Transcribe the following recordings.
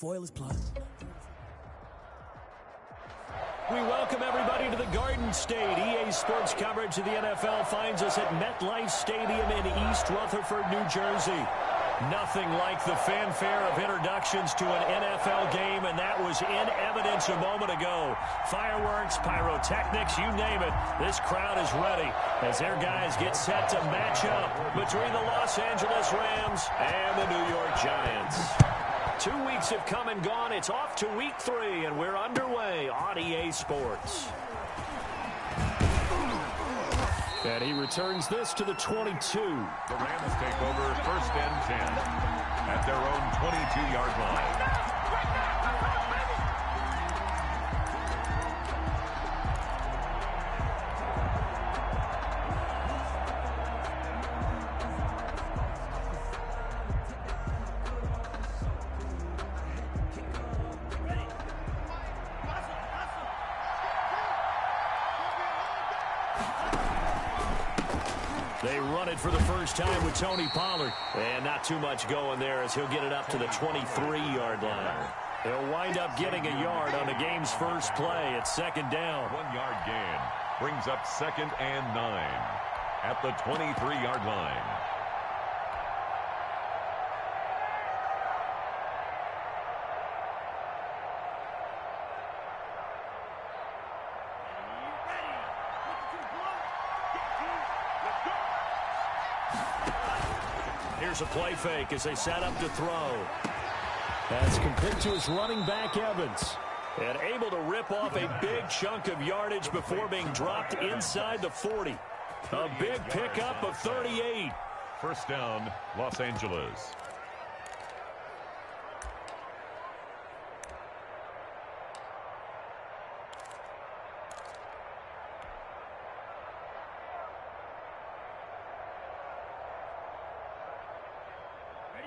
Foil is plus. We welcome everybody to the Garden State. EA Sports coverage of the NFL finds us at MetLife Stadium in East Rutherford, New Jersey. Nothing like the fanfare of introductions to an NFL game, and that was in evidence a moment ago. Fireworks, pyrotechnics, you name it. This crowd is ready as their guys get set to match up between the Los Angeles Rams and the New York Giants. 2 weeks have come and gone. It's off to week 3, and we're underway on EA Sports. And he returns this to the 22. The Rams take over 1st and 10 at their own 22-yard line. They run it for the first time with Tony Pollard. And not too much going there as he'll get it up to the 23-yard line. He'll wind up getting a yard on the game's first play at 2nd down. 1-yard gain brings up 2nd and 9 at the 23-yard line. Here's a play fake as they set up to throw. That's complete to his running back, Evans. And able to rip off a big chunk of yardage before being dropped inside the 40. A big pickup of 38. 1st down, Los Angeles.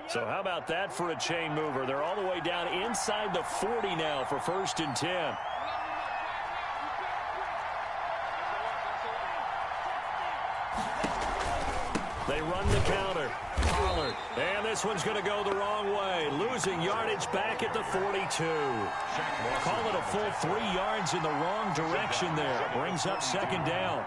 So how about that for a chain mover? They're all the way down inside the 40 now for 1st and 10. They run the counter. Pollard. And this one's going to go the wrong way. Losing yardage back at the 42. Call it a full 3 yards in the wrong direction there. Brings up 2nd down.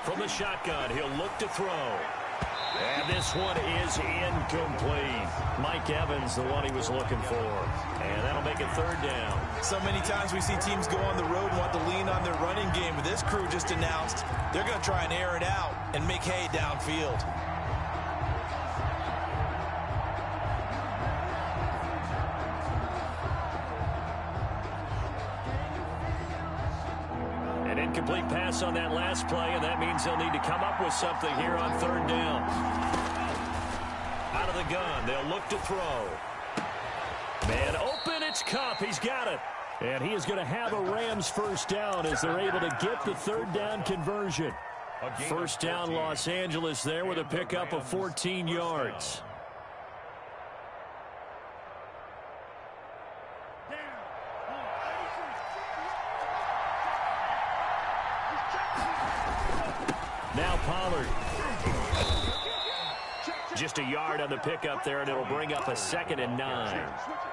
From the shotgun, he'll look to throw. And this one is incomplete. Mike Evans, the one he was looking for. And that'll make it 3rd down. So many times we see teams go on the road and want to lean on their running game, but this crew just announced they're going to try and air it out and make hay downfield. Incomplete pass on that last play, and that means they'll need to come up with something here on 3rd down. Out of the gun, they'll look to throw. Man open, it's Kupp. He's got it. And he is going to have a Rams 1st down as they're able to get the 3rd down conversion. 1st down Los Angeles there with a pickup of 14 yards. Now Pollard. Just a yard on the pickup there, and it'll bring up a 2nd and 9.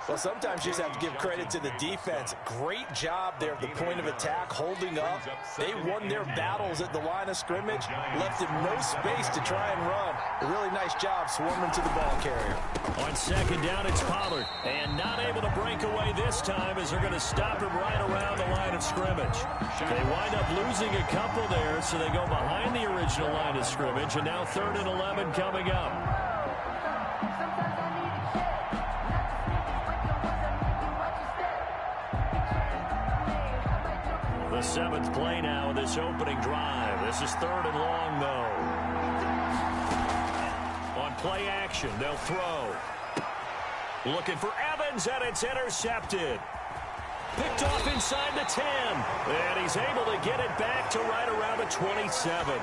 Well, sometimes you just have to give credit to the defense. Great job there at the point of attack, holding up. They won their battles at the line of scrimmage, left him no space to try and run. A really nice job swarming to the ball carrier. On 2nd down, it's Pollard. And not able to break away this time as they're going to stop him right around the line of scrimmage. They wind up losing a couple there, so they go behind the original line of scrimmage. And now 3rd and 11 coming up. The 7th play now of this opening drive. This is 3rd and long, though. On play action, they'll throw. Looking for Evans, and it's intercepted. Picked off inside the 10. And he's able to get it back to right around the 27.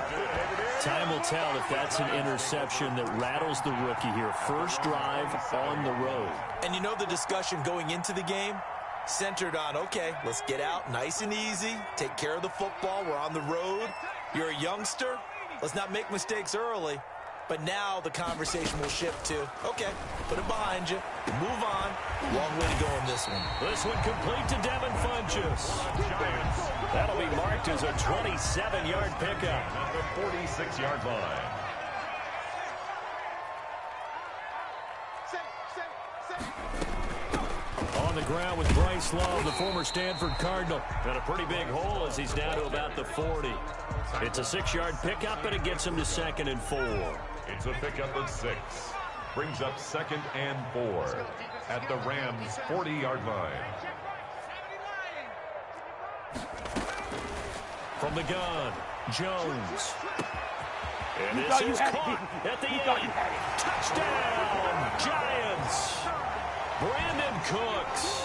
Time will tell if that's an interception that rattles the rookie here. First drive on the road. And you know the discussion going into the game? Centered on, okay, let's get out nice and easy, take care of the football, we're on the road. You're a youngster, let's not make mistakes early. But now the conversation will shift to, okay, put it behind you, move on. Long way to go on this one. This one complete to Devin Funchess. That'll be marked as a 27-yard pickup. At the 46-yard line. On the ground with Bryce Love, the former Stanford Cardinal. And a pretty big hole as he's down to about the 40. It's a 6-yard pickup, and it gets him to 2nd and 4. It's a pickup of 6. Brings up 2nd and 4 at the Rams' 40-yard line. From the gun, Jones. And this is caught at the 8. Touchdown, Giants. Brandon Cooks,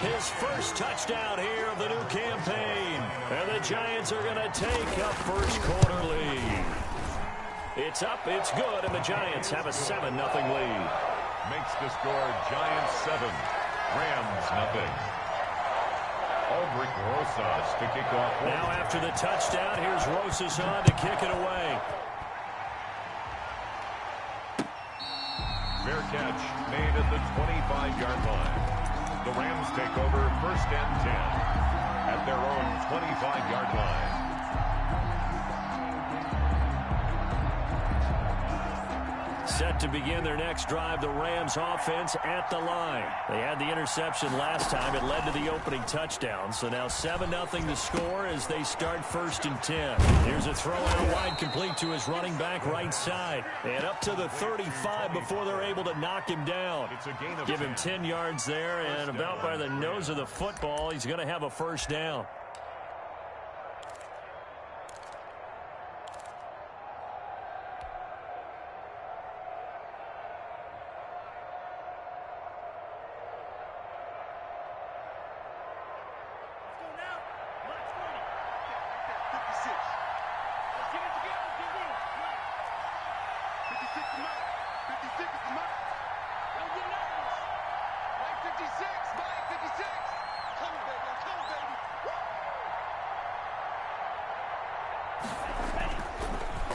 his first touchdown here of the new campaign. And the Giants are going to take a first quarter lead. It's up, it's good, and the Giants have a 7-0 lead. Makes the score Giants 7, Rams nothing. Aldrich Rosas to kick off. Now after the touchdown, here's Rosas on to kick it away. Fair catch made at the 25-yard line. The Rams take over 1st and 10 at their own 25-yard line. Set to begin their next drive, the Rams offense at the line. They had the interception last time. It led to the opening touchdown. So now 7-0 to score as they start 1st and 10. Here's a throw out wide complete to his running back right side. And up to the 35 before they're able to knock him down. Give him 10 yards there, and about by the nose of the football, he's going to have a first down.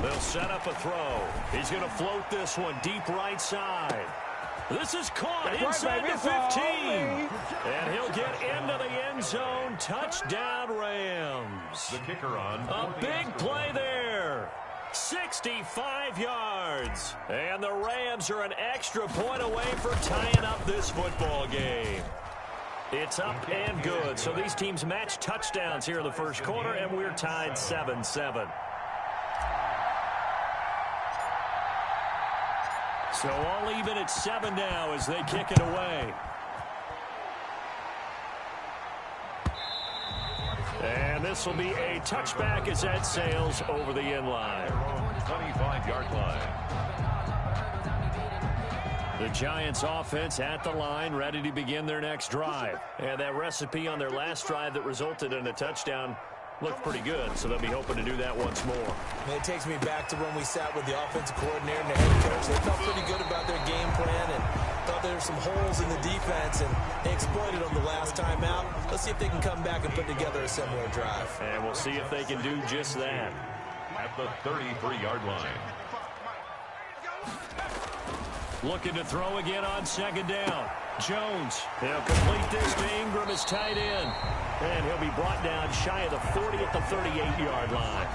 They'll set up a throw. He's going to float this one deep right side. This is caught inside the 15. And he'll get into the end zone. Touchdown, Rams. The kicker on. A big play there. 65 yards. And the Rams are an extra point away from tying up this football game. It's up and good. So these teams match touchdowns here in the first quarter, and we're tied 7-7. So all even at 7 now as they kick it away. And this will be a touchback as that sails over the end line. 25-yard line. The Giants offense at the line, ready to begin their next drive. And that recipe on their last drive that resulted in a touchdown looked pretty good, so they'll be hoping to do that once more. And it takes me back to when we sat with the offensive coordinator and the head coach. They felt pretty good about their game plan and thought there were some holes in the defense, and they exploited them the last time out. Let's see if they can come back and put together a similar drive. And we'll see if they can do just that. At the 33-yard line. Looking to throw again on 2nd down. Jones, he'll complete this to Ingram as tight end. And he'll be brought down shy of the 40 at the 38-yard line.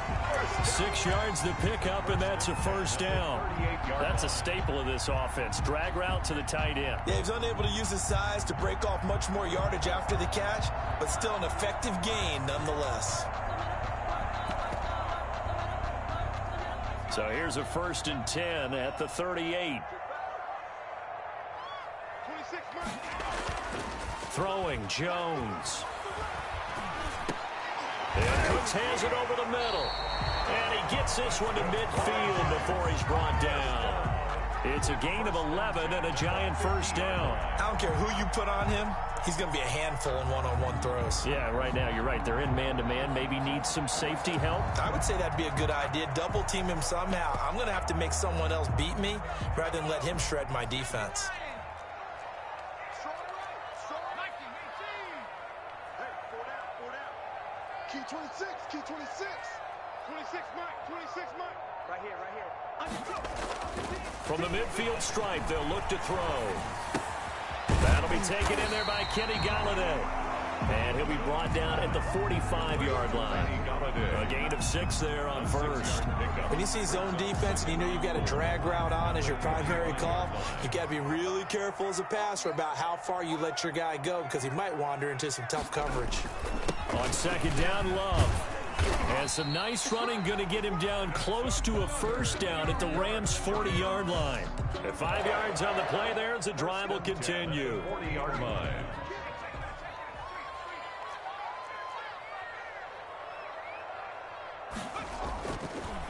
6 yards to pick up, and that's a first down. That's a staple of this offense. Drag route to the tight end. Yeah, he's unable to use his size to break off much more yardage after the catch, but still an effective gain nonetheless. So here's a 1st and 10 at the 38. Throwing Jones. And Cooks hands it over the middle. And he gets this one to midfield before he's brought down. It's a gain of 11 and a Giant first down. I don't care who you put on him. He's going to be a handful in one-on-one throws. Yeah, right now, you're right. They're in man-to-man. Maybe needs some safety help. I would say that'd be a good idea. Double team him somehow. I'm going to have to make someone else beat me rather than let him shred my defense. Key 26, key 26. 26, Mike, 26, Mike. Right here, right here. From the midfield stripe, they'll look to throw. That'll be taken in there by Kenny Golladay. And he'll be brought down at the 45-yard line. A gain of 6 there on first. When you see zone defense and you know you've got a drag route on as your primary call, you got to be really careful as a passer about how far you let your guy go because he might wander into some tough coverage. On second down, Love. And some nice running going to get him down close to a first down at the Rams' 40-yard line. At 5 yards on the play there as the drive will continue. 40-yard line.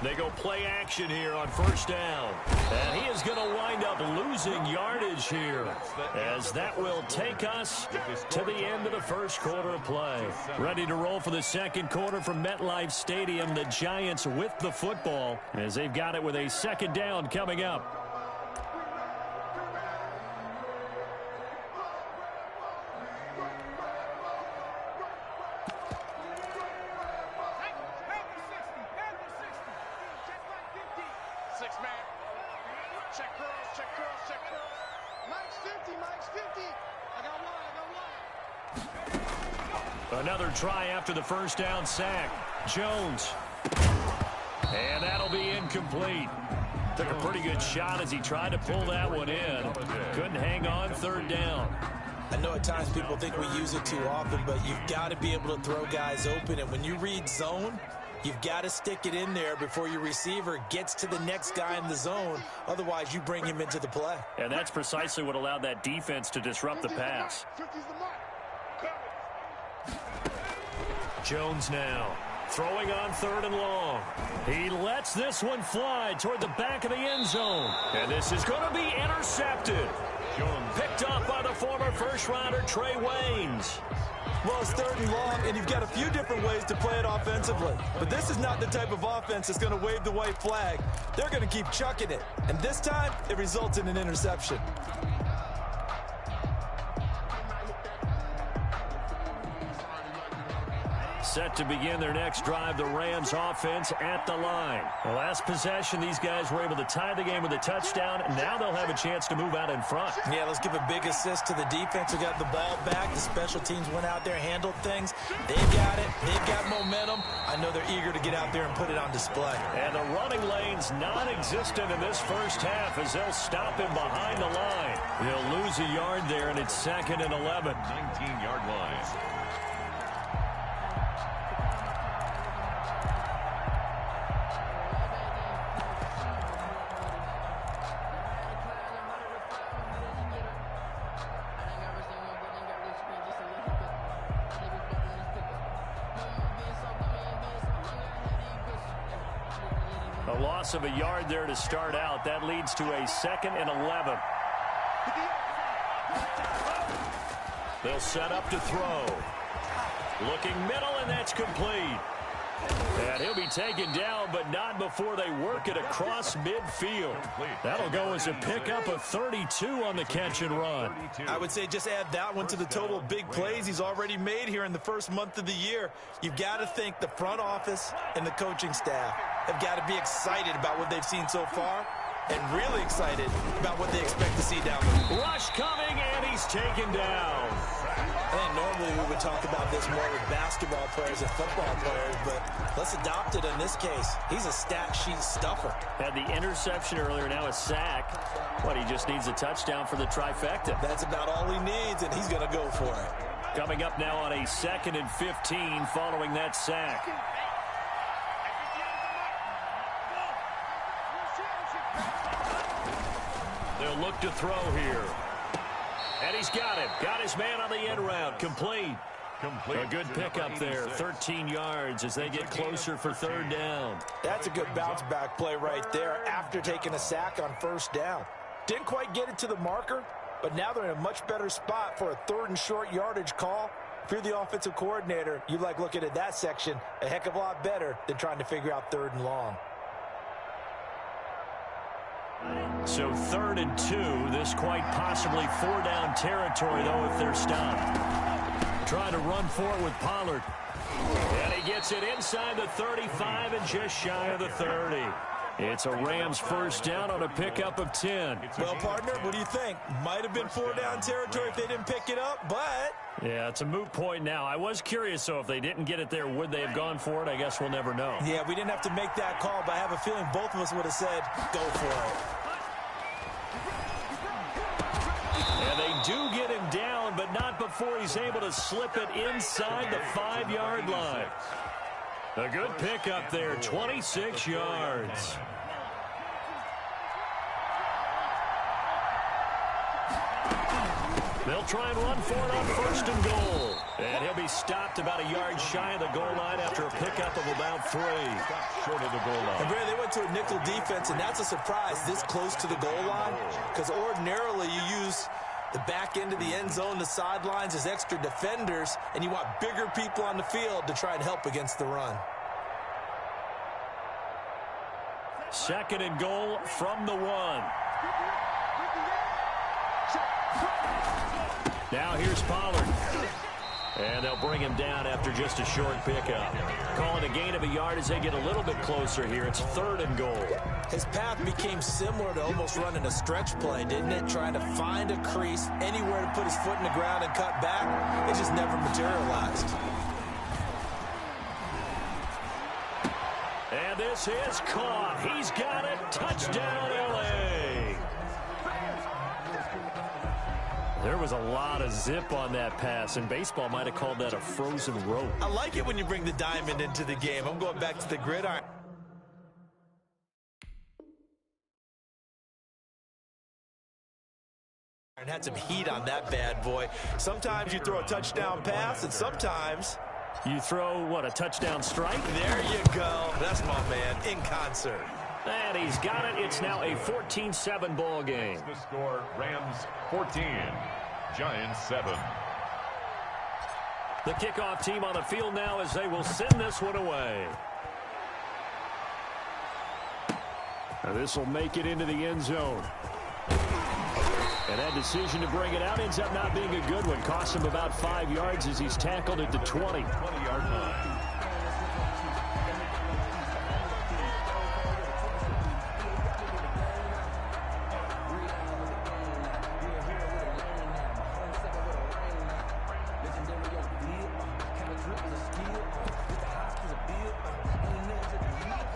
They go play action here on first down. And he is going to wind up losing yardage here, as that will take us to the end of the first quarter of play. Ready to roll for the second quarter from MetLife Stadium. The Giants with the football as they've got it with a second down coming up. Another try after the first down sack. Jones. And that'll be incomplete. Took a pretty good shot as he tried to pull that one in. Couldn't hang on third down. I know at times people think we use it too often, but you've got to be able to throw guys open. And when you read zone, you've got to stick it in there before your receiver gets to the next guy in the zone. Otherwise, you bring him into the play. And that's precisely what allowed that defense to disrupt the pass. Jones now throwing on third and long. He lets this one fly toward the back of the end zone. And this is going to be intercepted. Jones picked up by the former first-rounder Trey Waynes. Well, it's third and long, and you've got a few different ways to play it offensively. But this is not the type of offense that's going to wave the white flag. They're going to keep chucking it. And this time, it results in an interception. Set to begin their next drive, the Rams offense at the line. The last possession, these guys were able to tie the game with a touchdown. Now they'll have a chance to move out in front. Yeah, let's give a big assist to the defense who got the ball back. The special teams went out there, handled things. They've got it. They've got momentum. I know they're eager to get out there and put it on display. And the running lane's non-existent in this first half as they'll stop him behind the line. He'll lose a yard there, and it's 2nd and 11. 19-yard line. A loss of a yard there to start out. That leads to a 2nd and 11. They'll set up to throw. Looking middle, and that's complete. And he'll be taken down, but not before they work it across midfield. That'll go as a pickup of 32 on the catch and run. I would say just add that one to the total of big plays he's already made here in the first month of the year. You've got to think the front office and the coaching staff have got to be excited about what they've seen so far and really excited about what they expect to see down there. Rush coming, and he's taken down. I think normally we would talk about this more with basketball players and football players, but let's adopt it in this case. He's a stat sheet stuffer. Had the interception earlier, now a sack. But he just needs a touchdown for the trifecta. That's about all he needs, and he's going to go for it. Coming up now on a 2nd and 15 following that sack. They'll look to throw here. And he's got it. Got his man on the end route. Complete. A good pickup there. 13 yards as they get closer for third down. That's a good bounce-back play right there after taking a sack on first down. Didn't quite get it to the marker, but now they're in a much better spot for a 3rd and short yardage call. If you're the offensive coordinator, you like looking at that section a heck of a lot better than trying to figure out 3rd and long. So 3rd and 2, this quite possibly 4-down territory, though, if they're stopped. Trying to run for it with Pollard. And he gets it inside the 35 and just shy of the 30. It's a Rams first down on a pickup of 10. Well, partner, what do you think? Might have been 4-down territory if they didn't pick it up, but... Yeah, it's a moot point now. I was curious, so if they didn't get it there, would they have gone for it? I guess we'll never know. Yeah, we didn't have to make that call, but I have a feeling both of us would have said, go for it. And they do get him down, but not before he's able to slip it inside the 5-yard line. A good pickup there, 26 yards. They'll try and run for it on first and goal. And he'll be stopped about a yard shy of the goal line after a pickup of about 3. Short of the goal line. And Barry, they went to a nickel defense, and that's a surprise this close to the goal line, because ordinarily you use the back end of the end zone, the sidelines as extra defenders, and you want bigger people on the field to try and help against the run. Second and goal from the 1. Now here's Pollard. And they'll bring him down after just a short pickup. Calling a gain of a yard as they get a little bit closer here. It's third and goal. His path became similar to almost running a stretch play, didn't it? Trying to find a crease, anywhere to put his foot in the ground and cut back. It just never materialized. And this is caught. He's got it. Touchdown, L.A. There was a lot of zip on that pass, and baseball might have called that a frozen rope. I like it when you bring the diamond into the game. I'm going back to the gridiron. And had some heat on that bad boy. Sometimes you throw a touchdown pass, and sometimes you throw, what, a touchdown strike? There you go. That's my man, in concert. And he's got it. It's now a 14-7 ball game. The score, Rams 14, Giants 7. The kickoff team on the field now as they will send this one away. Now this will make it into the end zone. And that decision to bring it out ends up not being a good one. Cost him about 5 yards as he's tackled at the 20. 20-yard line.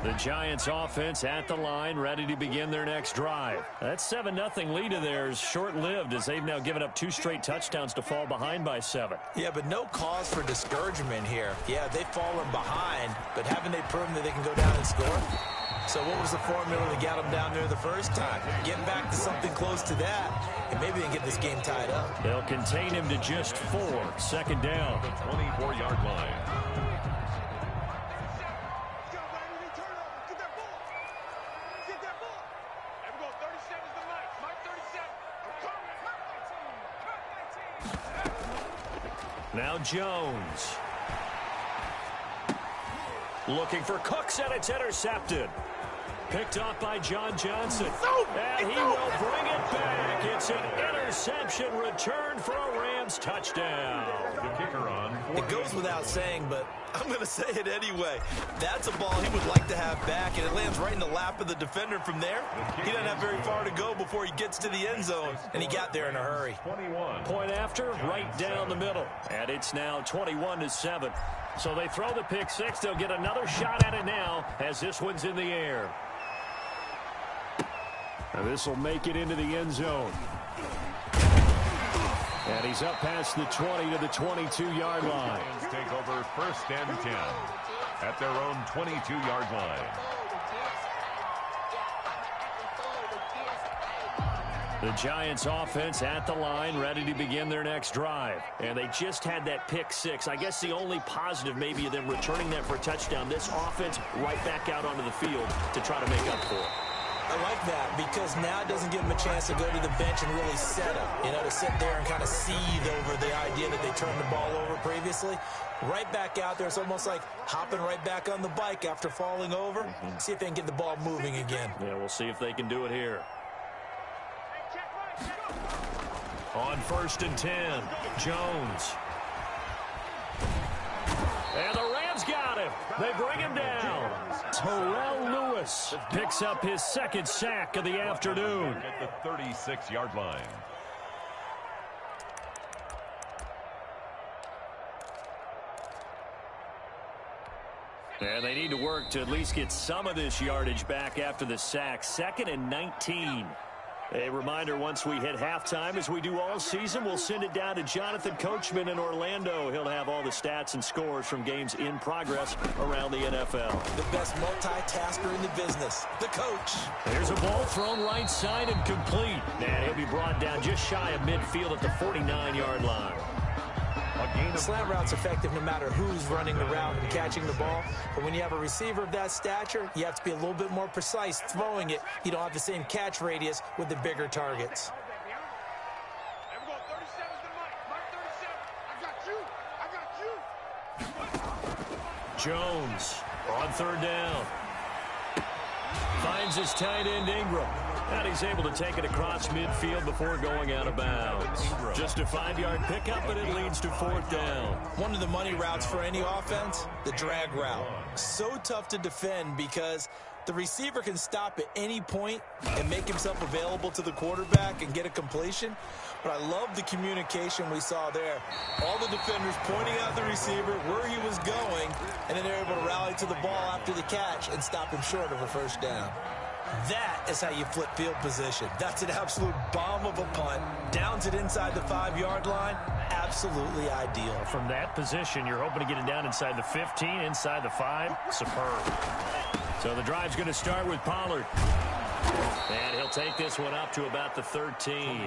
The Giants offense at the line, ready to begin their next drive. That 7-0 lead of theirs short-lived as they've now given up 2 straight touchdowns to fall behind by 7. Yeah, but no cause for discouragement here. Yeah, they've fallen behind, but haven't they proven that they can go down and score? So what was the formula that got them down there the first time? Get back to something close to that, and maybe they can get this game tied up. They'll contain him to just 4. Second down. The 24-yard line. Now Jones. Looking for Cooks, and it's intercepted. Picked up by John Johnson. And he will bring it back. It's an interception return for a Rams touchdown. The kicker on. It goes without saying, but I'm going to say it anyway. That's a ball he would like to have back, and it lands right in the lap of the defender from there. He doesn't have very far to go before he gets to the end zone, and he got there in a hurry. 21. Point after, right down the middle. And it's now 21-7. So they throw the pick six. They'll get another shot at it now as this one's in the air. And this will make it into the end zone. And he's up past the 20 to the 22-yard line. Lions take over first and 10 at their own 22-yard line. The Giants offense at the line, ready to begin their next drive. And they just had that pick six. I guess the only positive maybe of them returning that for a touchdown. This offense right back out onto the field to try to make up for it. I like that because now it doesn't give them a chance to go to the bench and really set up. You know, to sit there and kind of seethe over the idea that they turned the ball over previously. Right back out there. It's almost like hopping right back on the bike after falling over. See if they can get the ball moving again. Yeah, we'll see if they can do it here. On first and 10, Jones. And the Rams Rams got him. They bring him down. Terrell Lewis picks up his second sack of the afternoon. At the 36-yard line. And they need to work to at least get some of this yardage back after the sack. 2nd and 19. A reminder, once we hit halftime, as we do all season, we'll send it down to Jonathan Coachman in Orlando. He'll have all the stats and scores from games in progress around the NFL. The best multitasker in the business, the coach. There's a ball thrown right side and complete. And he'll be brought down just shy of midfield at the 49-yard line. Slant route's effective no matter who's running the route and catching the ball. But when you have a receiver of that stature, you have to be a little bit more precise throwing it. You don't have the same catch radius with the bigger targets. Jones on 3rd down. Finds his tight end Ingram. And he's able to take it across midfield before going out of bounds. Just a 5-yard pickup, but it leads to 4th down. One of the money routes for any offense, the drag route. So tough to defend because the receiver can stop at any point and make himself available to the quarterback and get a completion. But I love the communication we saw there. All the defenders pointing out the receiver, where he was going, and then they're able to rally to the ball after the catch and stop him short of a 1st down. That is how you flip field position. That's an absolute bomb of a punt. Downs it inside the 5-yard line. Absolutely ideal. From that position, you're hoping to get it down inside the 15, inside the 5. Superb. So the drive's going to start with Pollard. And he'll take this one up to about the 13.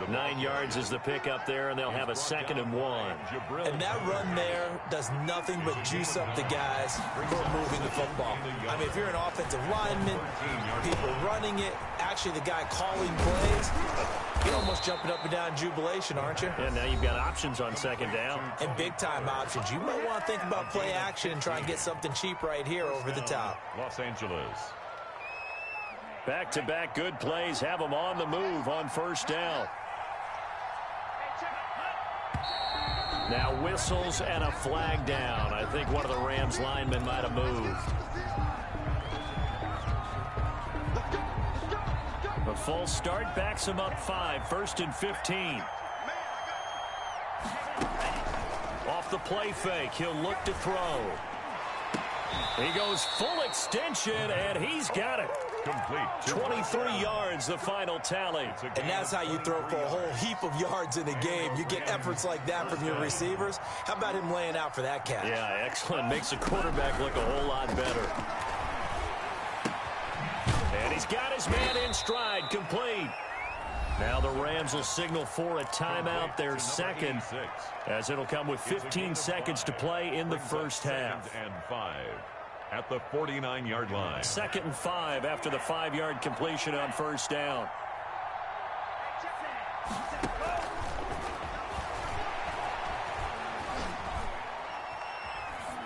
9 yards is the pickup there, and they'll have a 2nd and 1. And that run there does nothing but juice up the guys who are moving the football. I mean, if you're an offensive lineman, people running it, actually the guy calling plays, you're almost jumping up and down in jubilation, aren't you? And now you've got options on 2nd down. And big-time options. You might want to think about play action and try and get something cheap right here over the top. Los Angeles. Back-to-back good plays have them on the move on 1st down. Now whistles and a flag down. I think one of the Rams linemen might have moved. A false start backs him up 5. 1st and 15. Off the play fake. He'll look to throw. He goes full extension, and he's got it. Complete. 23 yards, the final tally. And that's how you throw for a whole heap of yards in a game. You get efforts like that from your receivers. How about him laying out for that catch? Yeah, excellent. Makes the quarterback look a whole lot better. And he's got his man in stride, complete. Now the Rams will signal for a timeout, their 2nd, as it'll come with 15 seconds to play in the 1st half. 2nd and 5 at the 49-yard line. 2nd and 5 after the 5-yard completion on 1st down.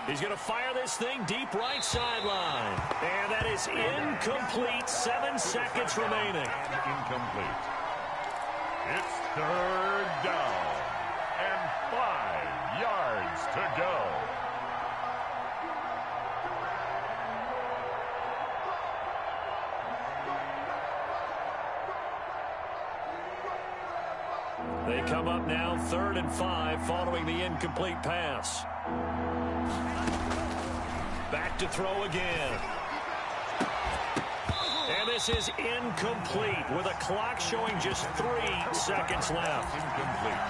He's going to fire this thing deep right sideline. And that is incomplete. 7 seconds remaining. Incomplete. It's 3rd down and 5 yards to go. They come up now 3rd and 5 following the incomplete pass. Back to throw again. And this is incomplete with a clock showing just 3 seconds left. Incomplete.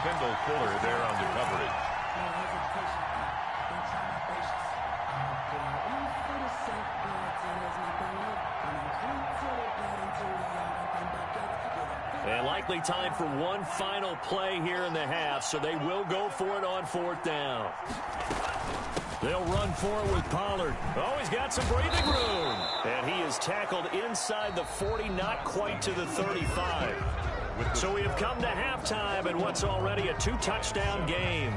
Kendall Fuller there on the coverage. And likely time for one final play here in the half, so they will go for it on 4th down. They'll run for it with Pollard. Oh, he's got some breathing room. And he is tackled inside the 40, not quite to the 35. So we have come to halftime in what's already a 2-touchdown game.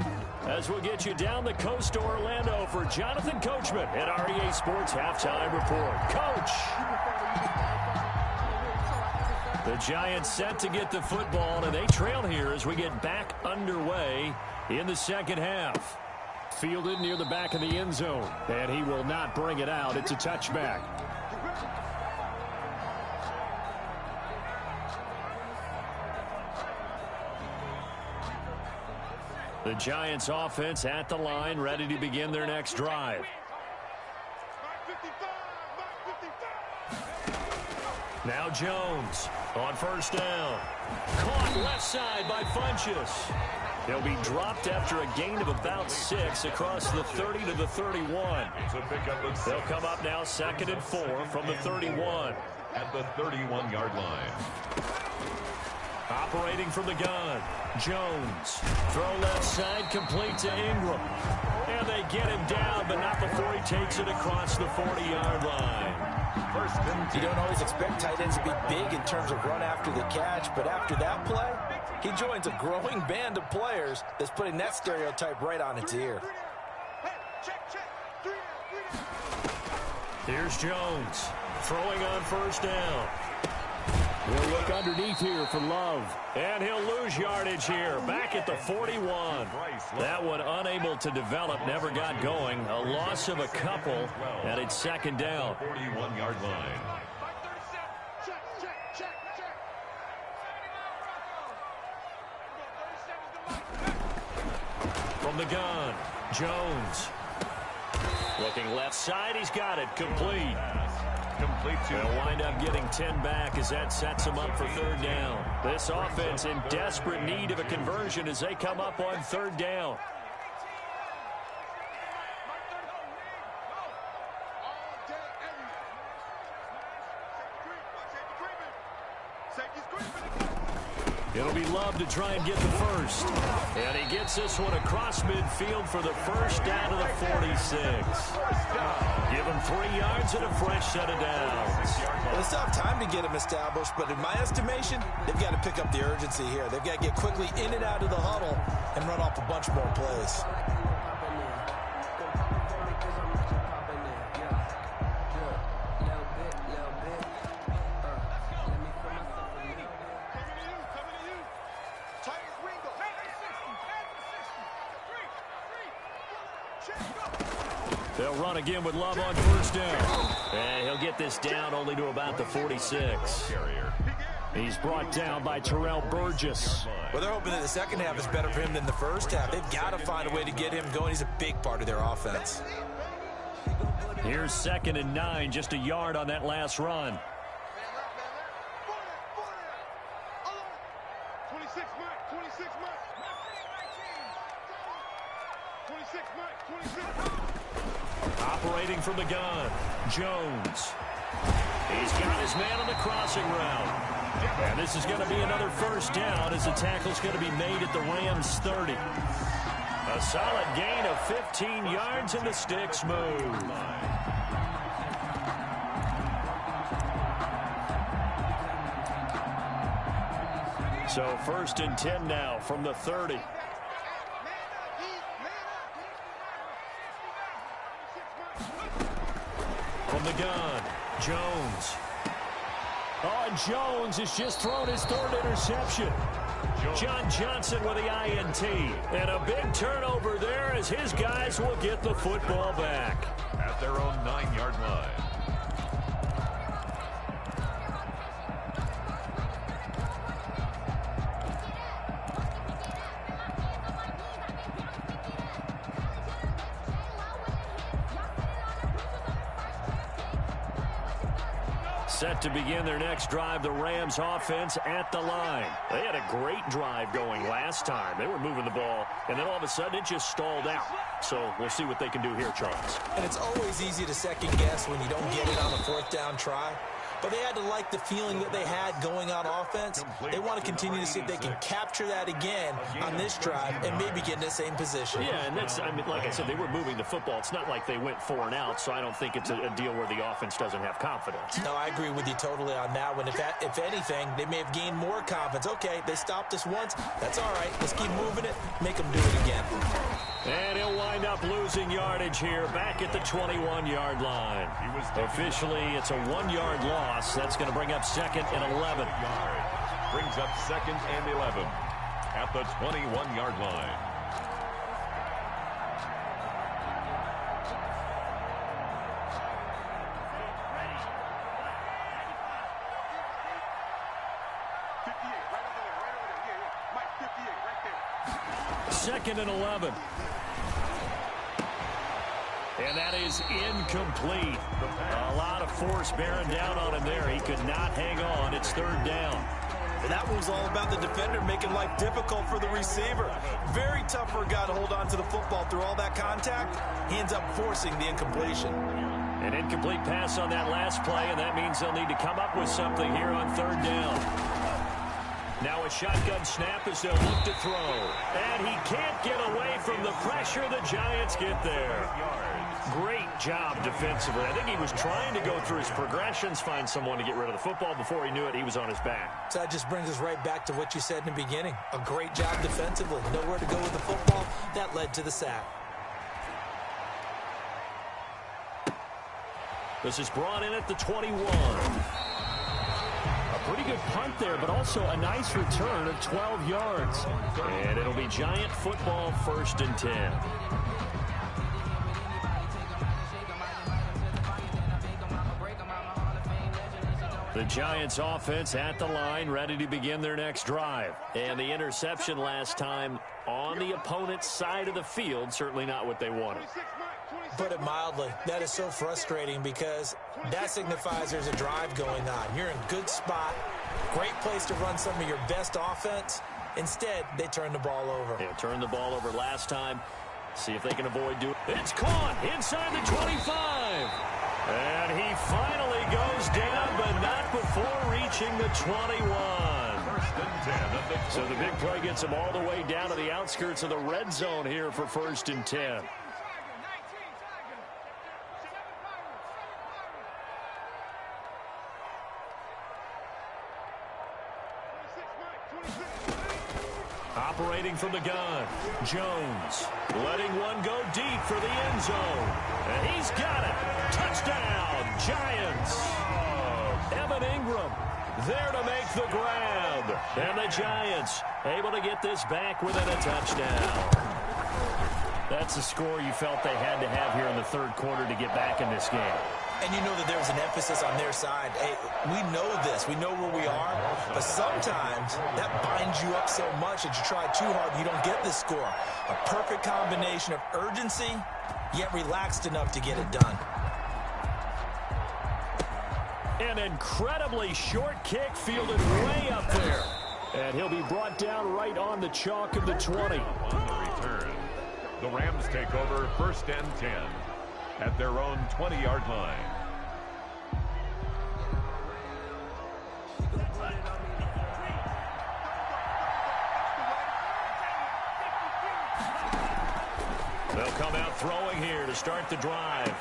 As we'll get you down the coast to Orlando for Jonathan Coachman at our EA Sports Halftime Report. Coach! The Giants set to get the football, and they trail here as we get back underway in the 2nd half. fielded near the back of the end zone. And he will not bring it out. It's a touchback. The Giants offense at the line, ready to begin their next drive. Now Jones on first down. Caught left side by Funchess. He'll be dropped after a gain of about 6 across the 30 to the 31. They'll come up now 2nd and 4 from the 31. At the 31-yard line. Operating from the gun, Jones. Throw left side, complete to Ingram. And they get him down, but not before he takes it across the 40-yard line. You don't always expect tight ends to be big in terms of run after the catch, but after that play, he joins a growing band of players that's putting that stereotype right on its ear. Here's Jones, throwing on first down. He'll look underneath here for Love. And he'll lose yardage here, back at the 41. That one unable to develop, never got going. A loss of a couple, and it's 2nd down. 41-yard line. From the gun, Jones. Looking left side, he's got it, complete. They'll wind up getting 10 back as that sets them up for 3rd down. This offense in desperate need of a conversion as they come up on 3rd down. It'll be Love to try and get the first. And he gets this one across midfield for the first down of the 46. Give him 3 yards and a fresh set of downs. Well, they still have time to get him established, but in my estimation, they've got to pick up the urgency here. They've got to get quickly in and out of the huddle and run off a bunch more plays. They'll run again with Love on first down. And he'll get this down only to about the 46. He's brought down by Terrell Burgess. Well, they're hoping that the second half is better for him than the first half. They've got to find a way to get him going. He's a big part of their offense. Here's 2nd and 9, just a yard on that last run. Operating from the gun, Jones. He's got his man on the crossing route. And this is going to be another first down as the tackle's going to be made at the Rams' 30. A solid gain of 15 yards and the sticks move. So 1st and 10 now from the 30. From the gun, Jones. Oh, and Jones has just thrown his 3rd interception. John Johnson with the INT. And a big turnover there as his guys will get the football back. At their own 9-yard line. Set to begin their next drive, the Rams offense at the line. They had a great drive going last time. They were moving the ball, and then all of a sudden it just stalled out. So we'll see what they can do here, Charles. And it's always easy to second guess when you don't get it on a 4th down try. But they had to like the feeling that they had going on offense. They want to continue to see if they can capture that again on this drive and maybe get in the same position. Yeah, and that's, I mean, like I said, they were moving the football. It's not like they went 4 and out, so I don't think it's a deal where the offense doesn't have confidence. No, I agree with you totally on that one. If anything, they may have gained more confidence. Okay, they stopped us once. That's all right. Let's keep moving it. Make them do it again. And he'll wind up losing yardage here back at the 21-yard line. Officially, it's a 1-yard loss. That's going to bring up 2nd and 11. Brings up 2nd and 11 at the 21-yard line. 2nd and 11. And that is incomplete. A lot of force bearing down on him there. He could not hang on. It's 3rd down. And that was all about the defender making life difficult for the receiver. Very tough for a guy to hold on to the football through all that contact. He ends up forcing the incompletion. An incomplete pass on that last play, and that means they'll need to come up with something here on 3rd down. Now a shotgun snap as they'll look to throw. And he can't get away from the pressure. The Giants get there. Great job defensively. I think he was trying to go through his progressions, find someone to get rid of the football. Before he knew it, he was on his back. So that just brings us right back to what you said in the beginning. A great job defensively. Nowhere to go with the football. That led to the sack. This is brought in at the 21. A pretty good punt there, but also a nice return of 12 yards. And it'll be Giant football, 1st and 10. The Giants offense at the line, ready to begin their next drive. And the interception last time on the opponent's side of the field, certainly not what they wanted. Put it mildly, that is so frustrating because that signifies there's a drive going on. You're in a good spot, great place to run some of your best offense. Instead, they turn the ball over. Yeah, turned the ball over last time. See if they can avoid doing it. It's caught inside the 25. And he finally goes down, but not before reaching the 21. 1st and 10. So the big play gets him all the way down to the outskirts of the red zone here for 1st and 10. Operating from the gun, Jones letting one go deep for the end zone. And he's got it. Touchdown, Giants. Evan Ingram there to make the grab. And the Giants able to get this back within a touchdown. That's the score you felt they had to have here in the 3rd quarter to get back in this game. And you know that there was an emphasis on their side. Hey, we know this. We know where we are. But sometimes that binds you up so much that you try too hard and you don't get this score. A perfect combination of urgency, yet relaxed enough to get it done. An incredibly short kick fielded way up there. And he'll be brought down right on the chalk of the 20. On the return, the Rams take over 1st and 10 at their own 20-yard line. They'll come out throwing here to start the drive.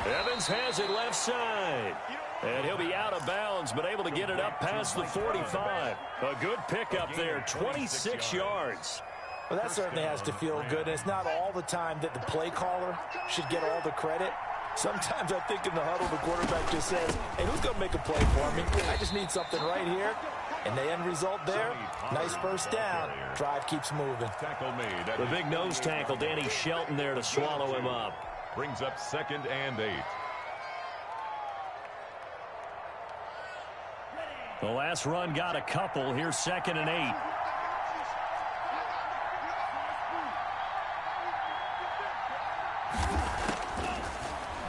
Evans has it left side. And he'll be out of bounds, but able to get it up past the 45. A good pickup there, 26 yards. Well, that certainly has to feel good. And it's not all the time that the play caller should get all the credit. Sometimes I think in the huddle, the quarterback just says, hey, who's going to make a play for me? I just need something right here. And the end result there, nice 1st down. Drive keeps moving. Tackle made. The big nose tackle, Danny Shelton there to swallow him up. Brings up 2nd and 8. The last run got a couple. Here's 2nd and 8.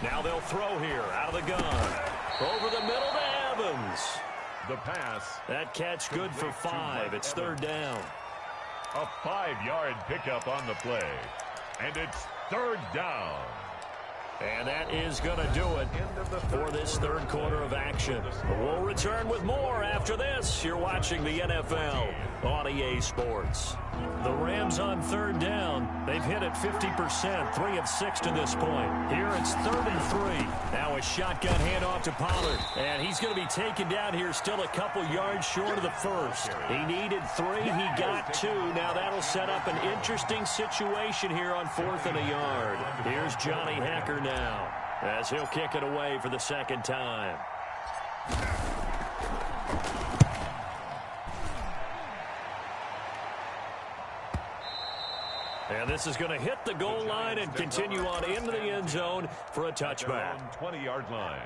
Now they'll throw here out of the gun. Over the middle to Evans. The pass. That catch good for 5. It's 3rd down. A 5-yard pickup on the play. And it's 3rd down. And that is going to do it for this 3rd quarter of action. We'll return with more after this. You're watching the NFL on EA Sports. The Rams on 3rd down. They've hit it 50%, 3 of 6 to this point. Here it's 3rd and 3. Now a shotgun handoff to Pollard. And he's going to be taken down here still a couple yards short of the 1st. He needed 3. He got 2. Now that'll set up an interesting situation here on 4th and a yard. Here's Johnny Hekker now as he'll kick it away for the 2nd time. And this is going to hit the goal line and continue on into the end zone for a touchback. 20-yard line.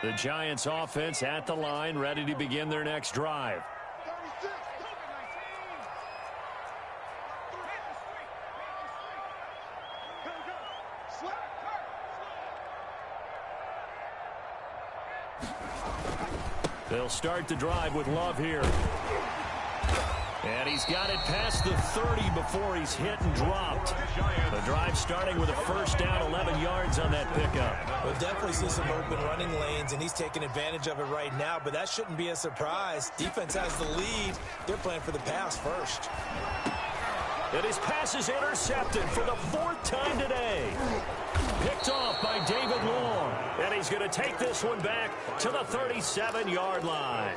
The Giants offense at the line, ready to begin their next drive. They'll start the drive with Love here. And he's got it past the 30 before he's hit and dropped. The drive starting with a first down, 11 yards on that pickup. We'll definitely see some open running lanes, and he's taking advantage of it right now, but that shouldn't be a surprise. Defense has the lead. They're playing for the pass first. And his pass is intercepted for the 4th time today. Picked off by David Long. And he's going to take this one back to the 37-yard line.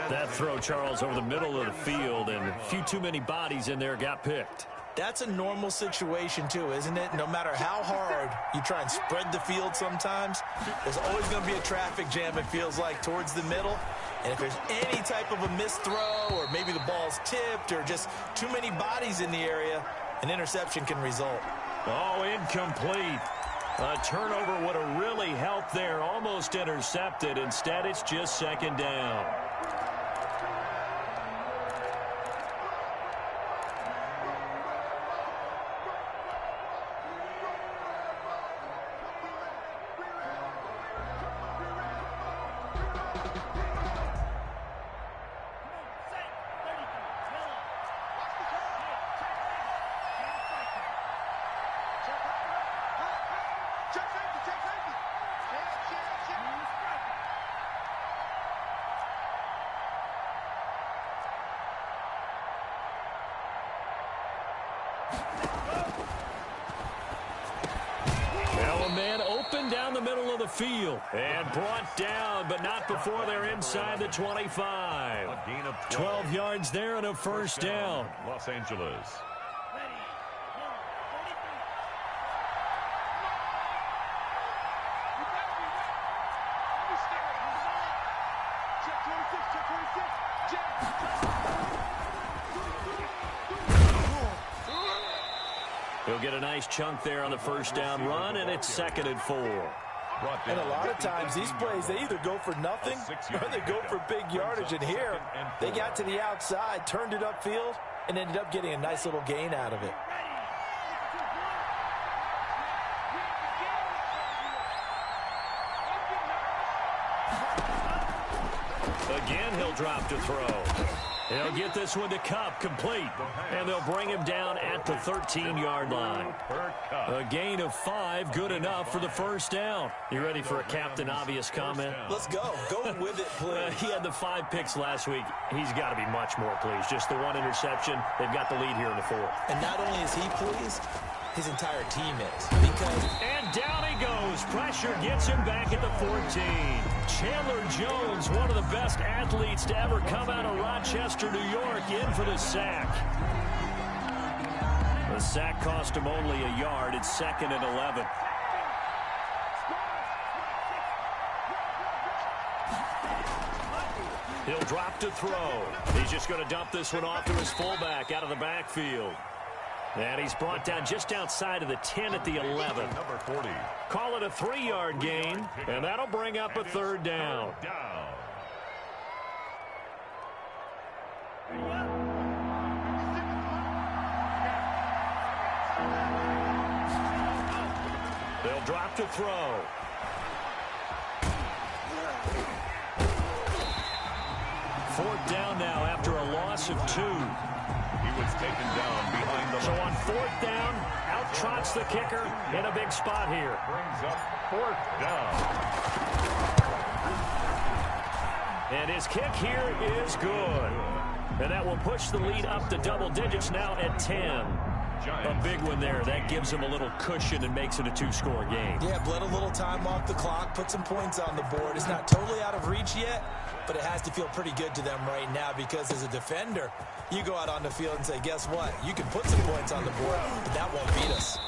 That throw, Charles, over the middle of the field, and a few too many bodies in there got picked. That's a normal situation, too, isn't it? No matter how hard you try and spread the field sometimes, there's always going to be a traffic jam, it feels like, towards the middle. And if there's any type of a missed throw, or maybe the ball's tipped, or just too many bodies in the area, an interception can result. Oh, incomplete. A turnover would have really helped there. Almost intercepted. Instead, it's just second down. Field and brought down, but not before they're inside the 25. 12 yards there and a first down. Los Angeles. He'll get a nice chunk there on the first down run, and it's 2nd and 4. And a lot of times, these plays, they either go for nothing or they go for big yardage. And here, they got to the outside, turned it upfield, and ended up getting a nice little gain out of it. Again, he'll drop to throw. He'll get this one to Kupp, complete. And they'll bring him down at the 13-yard line. A gain of 5, good enough for the first down. You ready for a Captain Obvious comment? Let's go. Go with it, please. He had the 5 picks last week. He's got to be much more pleased. Just the 1 interception. They've got the lead here in the 4th. And not only is he pleased, his entire team is. And down he goes. Pressure gets him back at the 14. Chandler Jones, one of the best athletes to ever come out of Rochester, New York, in for the sack. The sack cost him only a yard. It's 2nd and 11. He'll drop to throw. He's just going to dump this one off to his fullback out of the backfield. And he's brought down just outside of the 10 at the 11. Number 40. Call it a 3-yard gain, and that'll bring up a 3rd down. They'll drop to throw. Fourth down now after a loss of 2. He was taken down behind the... So on 4th down, out trots the kicker in a big spot here. Brings up 4th down. And his kick here is good. And that will push the lead up to double digits now at 10. A big one there. That gives him a little cushion and makes it a 2-score game. Yeah, bled a little time off the clock, put some points on the board. It's not totally out of reach yet, but it has to feel pretty good to them right now because as a defender, you go out on the field and say, guess what? You can put some points on the board, but that won't beat us.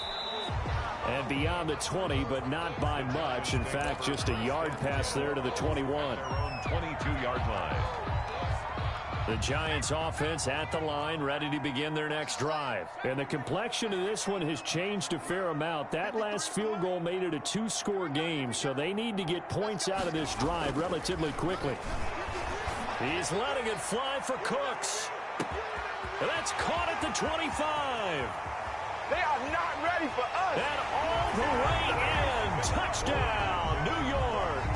And beyond the 20, but not by much. In fact, just a yard pass there to the 21. Their own 22-yard line. The Giants offense at the line, ready to begin their next drive. And the complexion of this one has changed a fair amount. That last field goal made it a two-score game, so they need to get points out of this drive relatively quickly. He's letting it fly for Cooks. And that's caught at the 25. They are not ready for us. And all the way in. Touchdown, New York.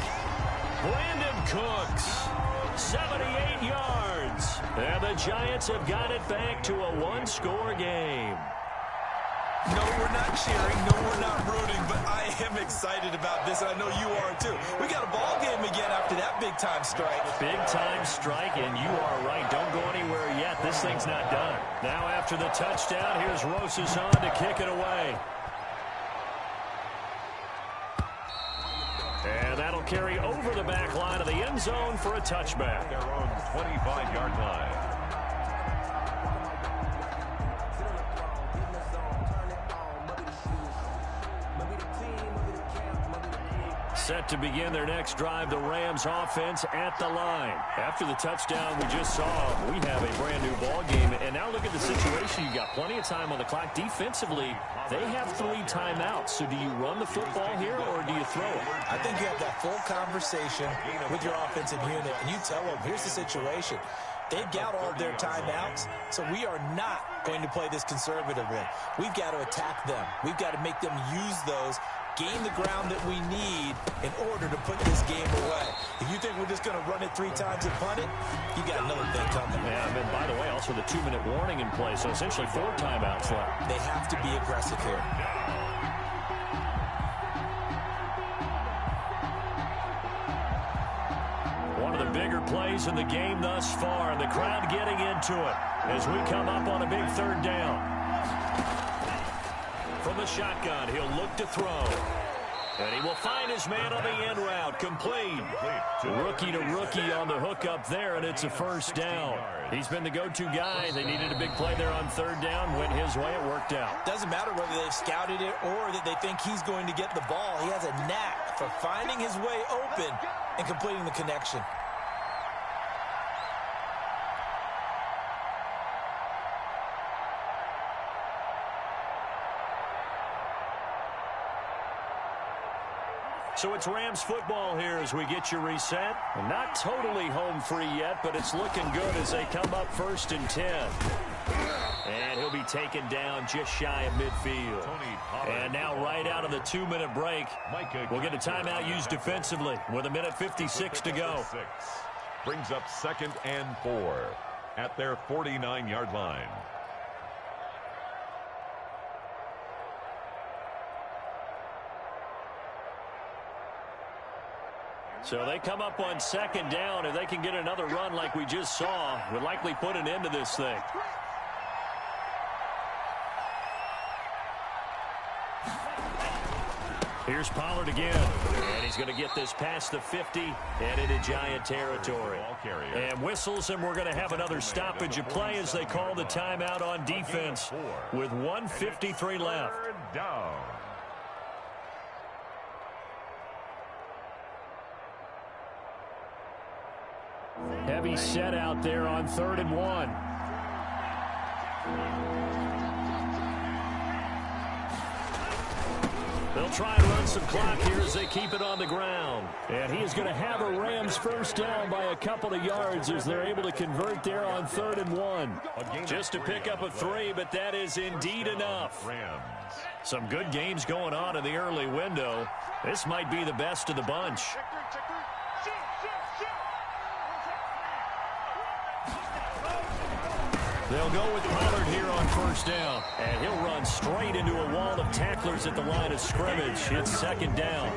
Brandon Cooks, 78 yards. And the Giants have got it back to a one-score game. No, we're not cheering. No, we're not rooting. But I am excited about this, and I know you are too. We got a ball game again after that big-time strike. Big-time strike, and you are right. Don't go anywhere yet. This thing's not done. Now after the touchdown, here's Rosas on to kick it away. And that'll carry over the back line of the end zone for a touchback. Their own 25-yard line. Set to begin their next drive, the Rams offense at the line. After the touchdown we just saw, we have a brand new ball game. And now look at the situation. You've got plenty of time on the clock. Defensively, they have 3 timeouts. So do you run the football here or do you throw it? I think you have that full conversation with your offensive unit, and you tell them, here's the situation. They've got all of their timeouts, so we are not going to play this conservatively. We've got to attack them. We've got to make them use those, gain the ground that we need in order to put this game away. If you think we're just going to run it 3 times and punt it, you got another thing coming. Yeah, and by the way, also the 2-minute warning in play, so essentially 4 timeouts left. They have to be aggressive here. One of the bigger plays in the game thus far, and the crowd getting into it as we come up on a big 3rd down. From the shotgun, he'll look to throw. And he will find his man on the end route. Complete. Rookie to rookie on the hook up there, and it's a 1st down. He's been the go-to guy. They needed a big play there on 3rd down. Went his way. It worked out. Doesn't matter whether they've scouted it or that they think he's going to get the ball. He has a knack for finding his way open and completing the connection. So it's Rams football here as we get you reset. Not totally home free yet, but it's looking good as they come up 1st and 10. And he'll be taken down just shy of midfield. And now right out of the 2-minute break, we'll get a timeout used defensively with 1:56 to go. Brings up 2nd and 4 at their 49-yard line. So they come up on 2nd down. If they can get another run like we just saw, would likely put an end to this thing. Here's Pollard again. And he's going to get this past the 50 and into Giant territory. And whistles, and we're going to have another stoppage of play as they call the timeout on defense with 1:53 left. Down. Heavy set out there on 3rd and 1. They'll try and run some clock here as they keep it on the ground. And he is going to have a Rams 1st down by a couple of yards as they're able to convert there on 3rd and 1. Just to pick up a 3, but that is indeed enough. Some good games going on in the early window. This might be the best of the bunch. They'll go with Pollard here on 1st down. And he'll run straight into a wall of tacklers at the line of scrimmage. It's 2nd down.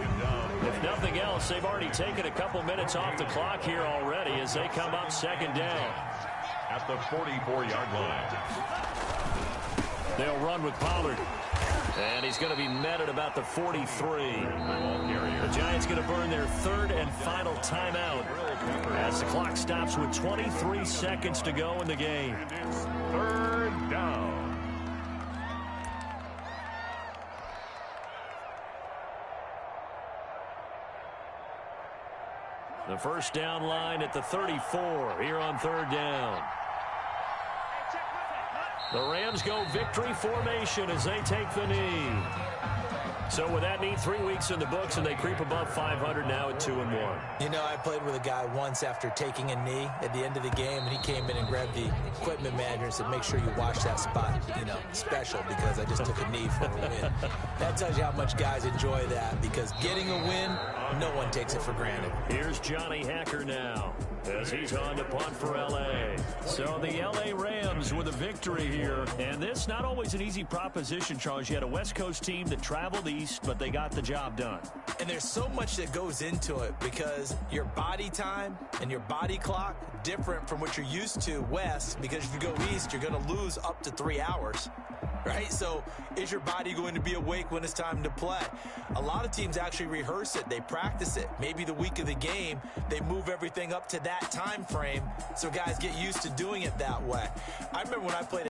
If nothing else, they've already taken a couple minutes off the clock here already as they come up 2nd down. At the 44-yard line. They'll run with Pollard. And he's going to be met at about the 43. The Giants going to burn their 3rd and final timeout as the clock stops with 23 seconds to go in the game. And it's 3rd down. The first down line at the 34 here on third down. The Rams go victory formation as they take the knee. So with that knee, 3 weeks in the books, and they creep above 500 now at 2-1. You know, I played with a guy once after taking a knee at the end of the game, and he came in and grabbed the equipment manager and said, make sure you watch that spot, you know, special, because I just took a knee for a win. That tells you how much guys enjoy that, because getting a win, no one takes it for granted. Here's Johnny Hacker now as he's on to punt for L.A. So the L.A. Rams with a victory here. And this not always an easy proposition, Charles. You had a West Coast team that traveled east, but they got the job done. And there's so much that goes into it, because your body time and your body clock different from what you're used to west, because if you go east, you're going to lose up to 3 hours. Right? So is your body going to be awake when it's time to play? A lot of teams actually rehearse it. They practice it. Maybe the week of the game, they move everything up to that time frame so guys get used to doing it that way. I remember when I played